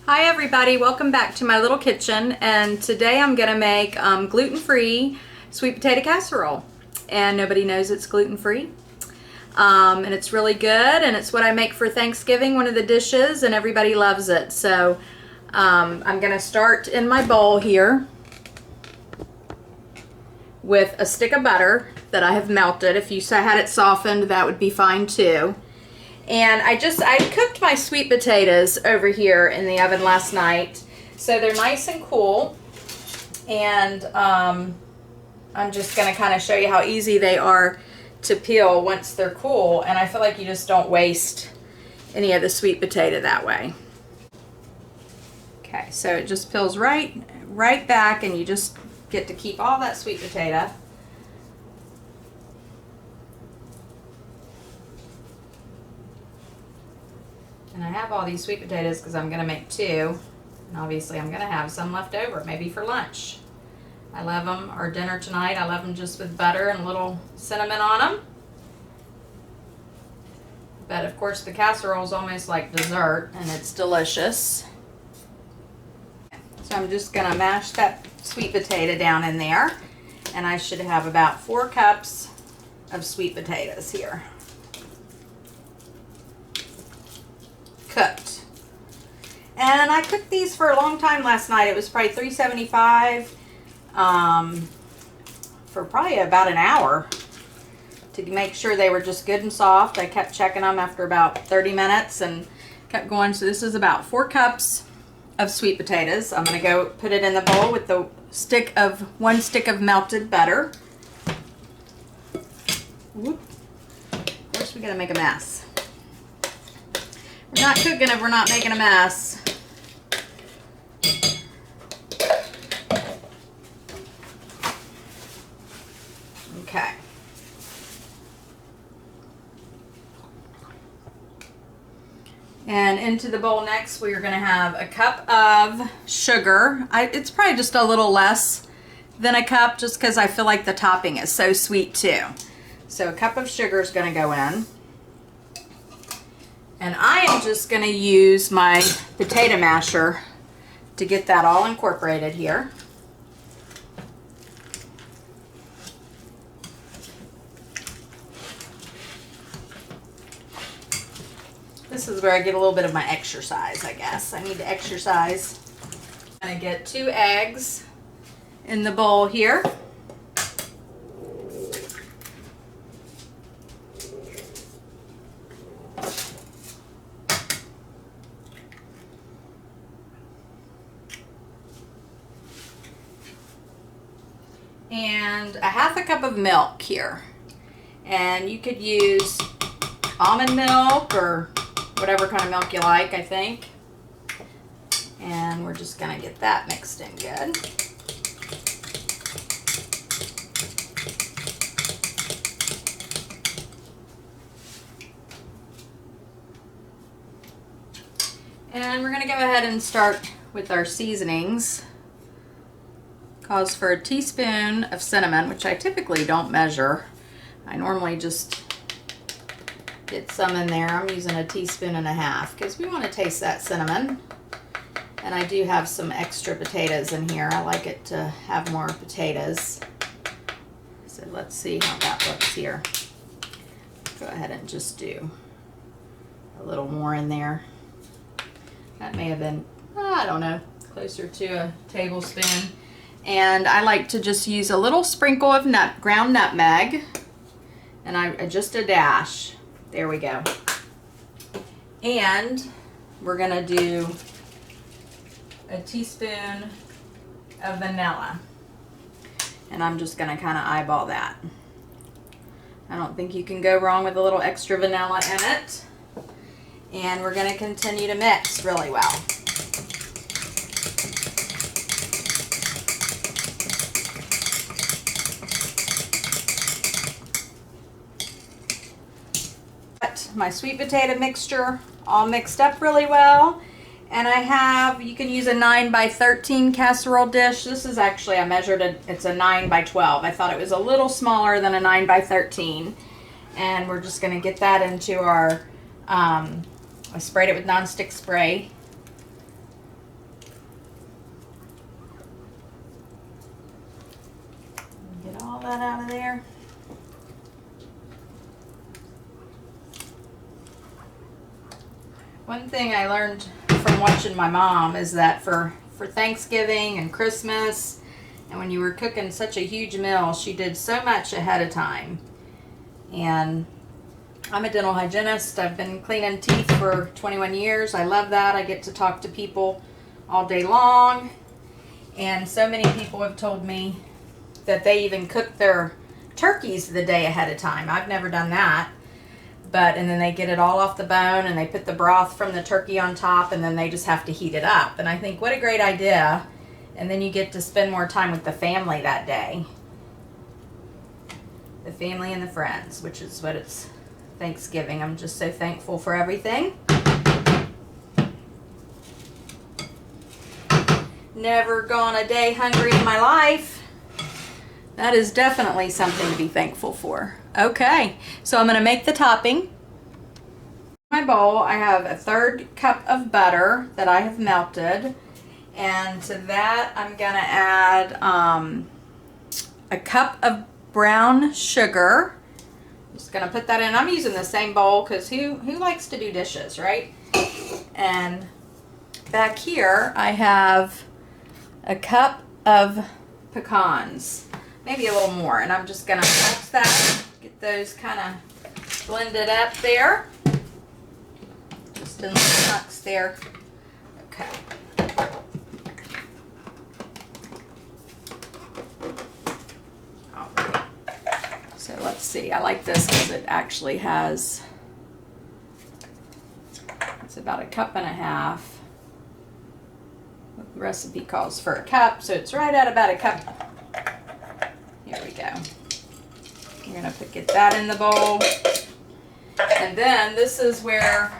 Hi everybody, welcome back to my little kitchen, and today I'm going to make gluten-free sweet potato casserole. And nobody knows it's gluten-free. And it's really good, and it's what I make for Thanksgiving, one of the dishes, and everybody loves it. So I'm going to start in my bowl here with a stick of butter that I have melted. If you had it softened, that would be fine too. And I cooked my sweet potatoes over here in the oven last night, so they're nice and cool. And I'm just going to kind of show you how easy they are to peel once they're cool. And I feel like you just don't waste any of the sweet potato that way. Okay, so it just peels right back, and you just get to keep all that sweet potato. And I have all these sweet potatoes because I'm going to make two. And obviously I'm going to have some left over, maybe for lunch. I love them, or dinner tonight. I love them just with butter and a little cinnamon on them. But of course the casserole is almost like dessert, and it's delicious. So I'm just going to mash that sweet potato down in there. And I should have about 4 cups of sweet potatoes here. Cooked. And I cooked these for a long time last night. It was probably $3.75 for probably about an hour to make sure they were just good and soft. I kept checking them after about 30 minutes and kept going. So this is about 4 cups of sweet potatoes. I'm going to go put it in the bowl with the one stick of melted butter. Whoop. Of course, we're going to make a mess. We're not cooking if we're not making a mess. Okay. And into the bowl next, we're going to have a cup of sugar. It's probably just a little less than a cup, just because I feel like the topping is so sweet too. So a cup of sugar is going to go in. And I am just going to use my potato masher to get that all incorporated here. This is where I get a little bit of my exercise, I guess. I need to exercise. I'm going to get 2 eggs in the bowl here. And a 1/2 cup of milk here. And you could use almond milk or whatever kind of milk you like, I think. And we're just going to get that mixed in good. And we're going to go ahead and start with our seasonings. Calls for a teaspoon of cinnamon, which I typically don't measure. I normally just get some in there. I'm using a 1.5 teaspoons because we want to taste that cinnamon. And I do have some extra potatoes in here. I like it to have more potatoes. So let's see how that looks here. Go ahead and just do a little more in there. That may have been, I don't know, closer to a tablespoon. And I like to just use a little sprinkle of ground nutmeg, and just a dash. There we go. And we're gonna do a teaspoon of vanilla, and I'm just gonna kind of eyeball that. I don't think you can go wrong with a little extra vanilla in it. And we're gonna continue to mix really well. My sweet potato mixture all mixed up really well, and you can use a 9x13 casserole dish. This is actually, I measured it, it's a 9x12. I thought it was a little smaller than a 9x13, and we're just going to get that into our I sprayed it with nonstick spray. of there. One thing I learned from watching my mom is that for Thanksgiving and Christmas, and when you were cooking such a huge meal, she did so much ahead of time. And I'm a dental hygienist. I've been cleaning teeth for 21 years. I love that. I get to talk to people all day long. And so many people have told me that they even cook their turkeys the day ahead of time. I've never done that. And then they get it all off the bone and they put the broth from the turkey on top and then they just have to heat it up. And I think, what a great idea. And then you get to spend more time with the family that day. The family and the friends, which is what it's Thanksgiving. I'm just so thankful for everything. Never gone a day hungry in my life. That is definitely something to be thankful for. Okay, so I'm going to make the topping. In my bowl, I have a 1/3 cup of butter that I have melted. And to that, I'm going to add a cup of brown sugar. Just going to put that in. I'm using the same bowl because who likes to do dishes, right? And back here, I have a cup of pecans. Maybe a little more. And I'm just going to mix that. Get those kind of blended up there. Just in little chunks there. Okay. All right. So let's see. I like this because it actually has, it's about 1.5 cups. The recipe calls for a cup, so it's right at about 1 cup. Here we go. You're going to get that in the bowl. And then this is where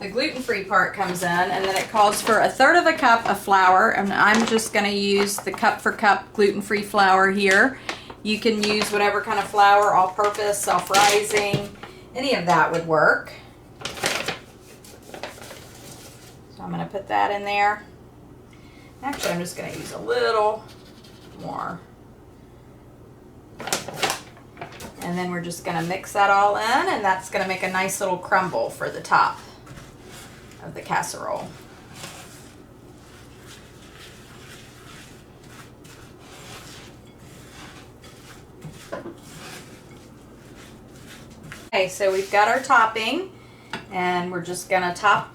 the gluten-free part comes in, and then it calls for 1/3 cup of flour, and I'm just going to use the cup for cup gluten-free flour here. You can use whatever kind of flour, all-purpose, self-rising, any of that would work. So I'm going to put that in there. Actually, I'm just going to use a little more. And then we're just going to mix that all in, and that's going to make a nice little crumble for the top of the casserole. Okay, so we've got our topping, and we're just going to top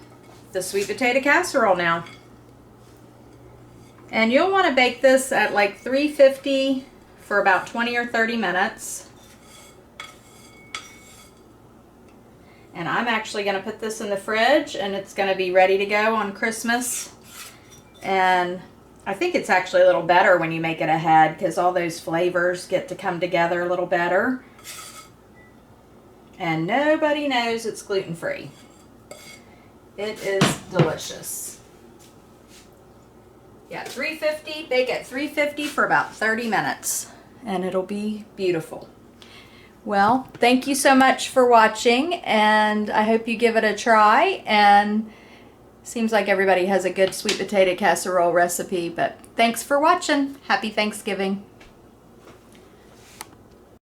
the sweet potato casserole now. And you'll want to bake this at like 350 for about 20 or 30 minutes. And I'm actually going to put this in the fridge, and it's going to be ready to go on Christmas. And I think it's actually a little better when you make it ahead because all those flavors get to come together a little better. And nobody knows it's gluten-free. It is delicious. Yeah, 350, bake at 350 for about 30 minutes, and it'll be beautiful. Well, thank you so much for watching, and I hope you give it a try. And seems like everybody has a good sweet potato casserole recipe, but thanks for watching. Happy Thanksgiving.